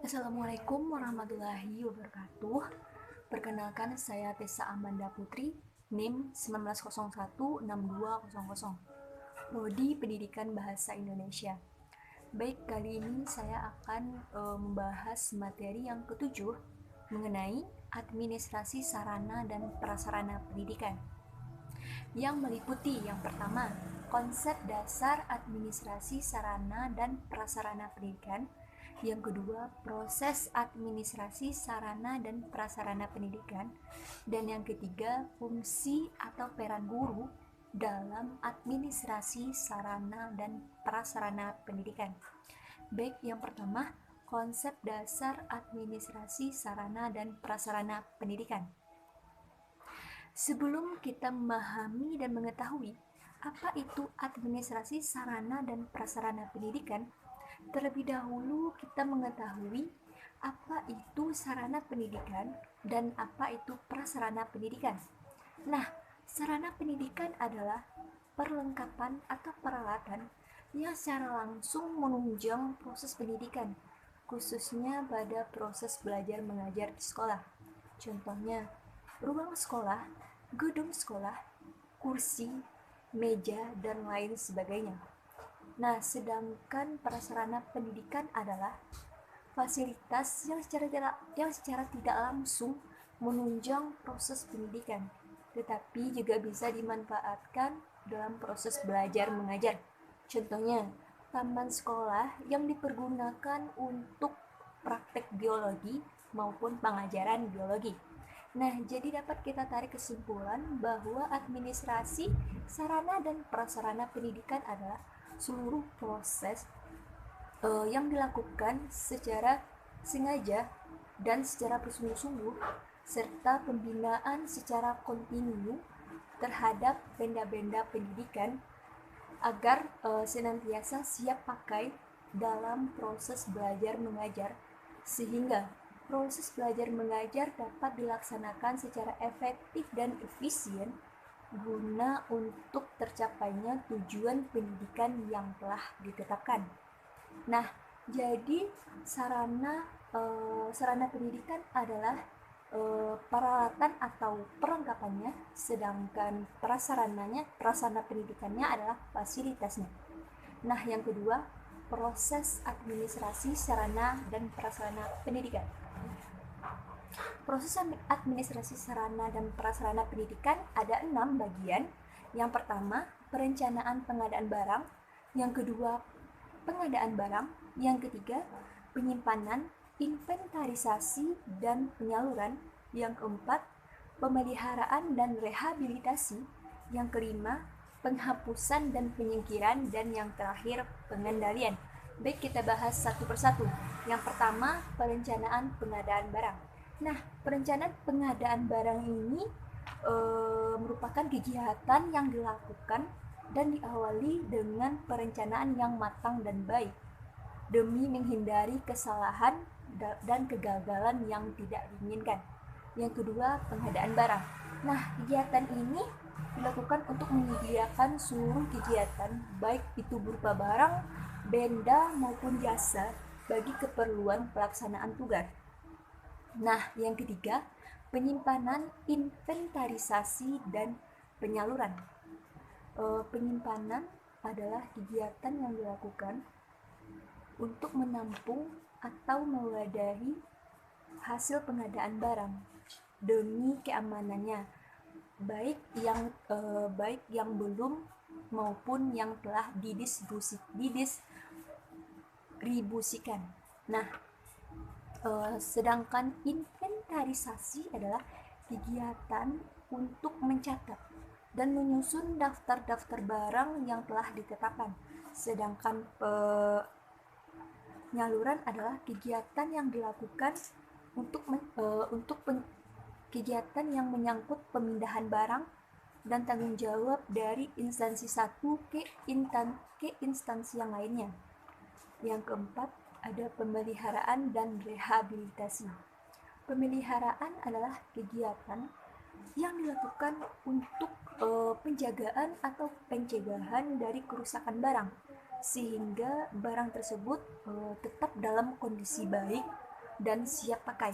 Assalamualaikum warahmatullahi wabarakatuh. Perkenalkan, saya Tessa Amanda Putri, NIM 19016200, Prodi Pendidikan Bahasa Indonesia. Baik, kali ini saya akan membahas materi yang ketujuh mengenai administrasi sarana dan prasarana pendidikan, yang meliputi yang pertama, konsep dasar administrasi sarana dan prasarana pendidikan. Yang kedua, proses administrasi sarana dan prasarana pendidikan. Dan yang ketiga, fungsi atau peran guru dalam administrasi sarana dan prasarana pendidikan. Baik, yang pertama, konsep dasar administrasi sarana dan prasarana pendidikan. Sebelum kita memahami dan mengetahui apa itu administrasi sarana dan prasarana pendidikan, terlebih dahulu kita mengetahui apa itu sarana pendidikan dan apa itu prasarana pendidikan. Nah, sarana pendidikan adalah perlengkapan atau peralatan yang secara langsung menunjang proses pendidikan, khususnya pada proses belajar mengajar di sekolah. Contohnya, ruang sekolah, gedung sekolah, kursi, meja, dan lain sebagainya. Nah, sedangkan prasarana pendidikan adalah fasilitas yang secara tidak langsung menunjang proses pendidikan, tetapi juga bisa dimanfaatkan dalam proses belajar mengajar. Contohnya, taman sekolah yang dipergunakan untuk praktek biologi maupun pengajaran biologi. Nah, jadi dapat kita tarik kesimpulan bahwa administrasi sarana dan prasarana pendidikan adalah seluruh proses yang dilakukan secara sengaja dan secara bersungguh-sungguh, serta pembinaan secara kontinu terhadap benda-benda pendidikan agar senantiasa siap pakai dalam proses belajar mengajar, sehingga proses belajar mengajar dapat dilaksanakan secara efektif dan efisien guna untuk tercapainya tujuan pendidikan yang telah ditetapkan. Nah, jadi sarana pendidikan adalah peralatan atau perlengkapannya, sedangkan prasarana pendidikannya adalah fasilitasnya. Nah, yang kedua, proses administrasi sarana dan prasarana pendidikan. Proses administrasi sarana dan prasarana pendidikan ada 6 bagian. Yang pertama, perencanaan pengadaan barang. Yang kedua, pengadaan barang. Yang ketiga, penyimpanan, inventarisasi, dan penyaluran. Yang keempat, pemeliharaan dan rehabilitasi. Yang kelima, penghapusan dan penyingkiran. Dan yang terakhir, pengendalian. Baik, kita bahas satu persatu. Yang pertama, perencanaan pengadaan barang. Nah, perencanaan pengadaan barang ini merupakan kegiatan yang dilakukan dan diawali dengan perencanaan yang matang dan baik demi menghindari kesalahan dan kegagalan yang tidak diinginkan. Yang kedua, pengadaan barang. Nah, kegiatan ini dilakukan untuk menyediakan seluruh kegiatan, baik itu berupa barang, benda, maupun jasa bagi keperluan pelaksanaan tugas. Nah, yang ketiga, penyimpanan, inventarisasi, dan penyaluran. Penyimpanan adalah kegiatan yang dilakukan untuk menampung atau mewadahi hasil pengadaan barang demi keamanannya, baik yang belum maupun yang telah didistribusikan. Nah, sedangkan inventarisasi adalah kegiatan untuk mencatat dan menyusun daftar-daftar barang yang telah ditetapkan. Sedangkan penyaluran adalah kegiatan yang dilakukan kegiatan yang menyangkut pemindahan barang dan tanggung jawab dari instansi satu ke instansi yang lainnya. Yang keempat, ada pemeliharaan dan rehabilitasi. Pemeliharaan adalah kegiatan yang dilakukan untuk penjagaan atau pencegahan dari kerusakan barang, sehingga barang tersebut tetap dalam kondisi baik dan siap pakai.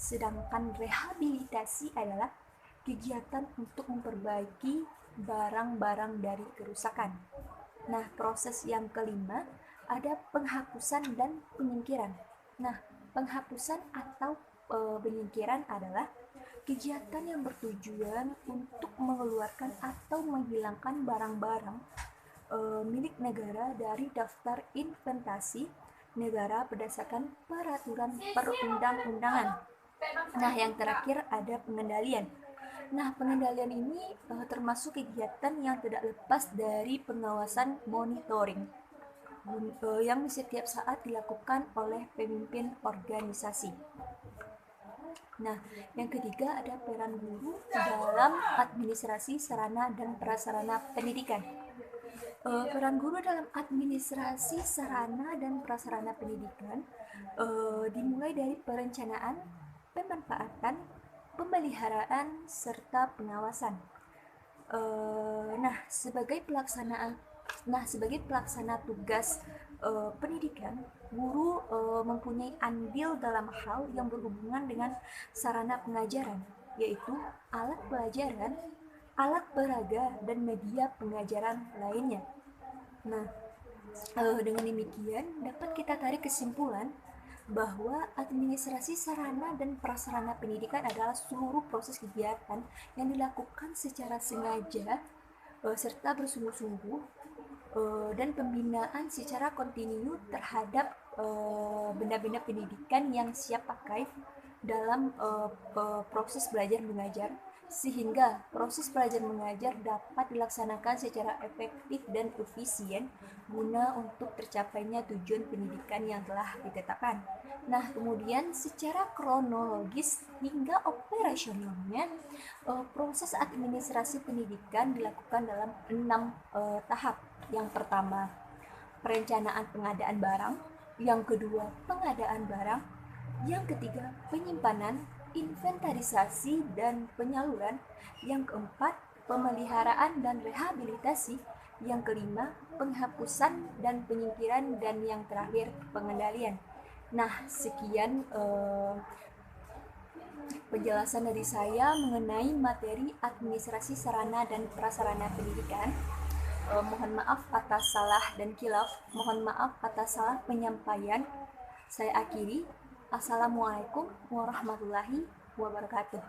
Sedangkan rehabilitasi adalah kegiatan untuk memperbaiki barang-barang dari kerusakan. Nah, proses yang kelima ada penghapusan dan penyingkiran. Nah, penghapusan atau penyingkiran adalah kegiatan yang bertujuan untuk mengeluarkan atau menghilangkan barang-barang milik negara dari daftar inventasi negara berdasarkan peraturan perundang-undangan. Nah, yang terakhir ada pengendalian. Nah, pengendalian ini termasuk kegiatan yang tidak lepas dari pengawasan monitoring yang setiap saat dilakukan oleh pemimpin organisasi. Nah, yang ketiga ada peran guru dalam administrasi sarana dan prasarana pendidikan. Peran guru dalam administrasi sarana dan prasarana pendidikan dimulai dari perencanaan, pemanfaatan, pemeliharaan, serta pengawasan. Sebagai pelaksana tugas pendidikan, guru mempunyai andil dalam hal yang berhubungan dengan sarana pengajaran, yaitu alat pelajaran, alat peraga, dan media pengajaran lainnya. Nah, dengan demikian dapat kita tarik kesimpulan bahwa administrasi sarana dan prasarana pendidikan adalah seluruh proses kegiatan yang dilakukan secara sengaja serta bersungguh-sungguh dan pembinaan secara kontinu terhadap benda-benda pendidikan yang siap pakai dalam proses belajar mengajar, sehingga proses belajar mengajar dapat dilaksanakan secara efektif dan efisien guna untuk tercapainya tujuan pendidikan yang telah ditetapkan. Nah, kemudian secara kronologis hingga operasionalnya, proses administrasi pendidikan dilakukan dalam 6 tahap. Yang pertama, perencanaan pengadaan barang. Yang kedua, pengadaan barang. Yang ketiga, penyimpanan, inventarisasi, dan penyaluran. Yang keempat, pemeliharaan dan rehabilitasi. Yang kelima, penghapusan dan penyingkiran. Dan yang terakhir, pengendalian. Nah, sekian penjelasan dari saya mengenai materi administrasi sarana dan prasarana pendidikan. Mohon maaf atas salah dan kilaf, mohon maaf atas salah penyampaian. Saya akhiri. Assalamualaikum warahmatullahi wabarakatuh.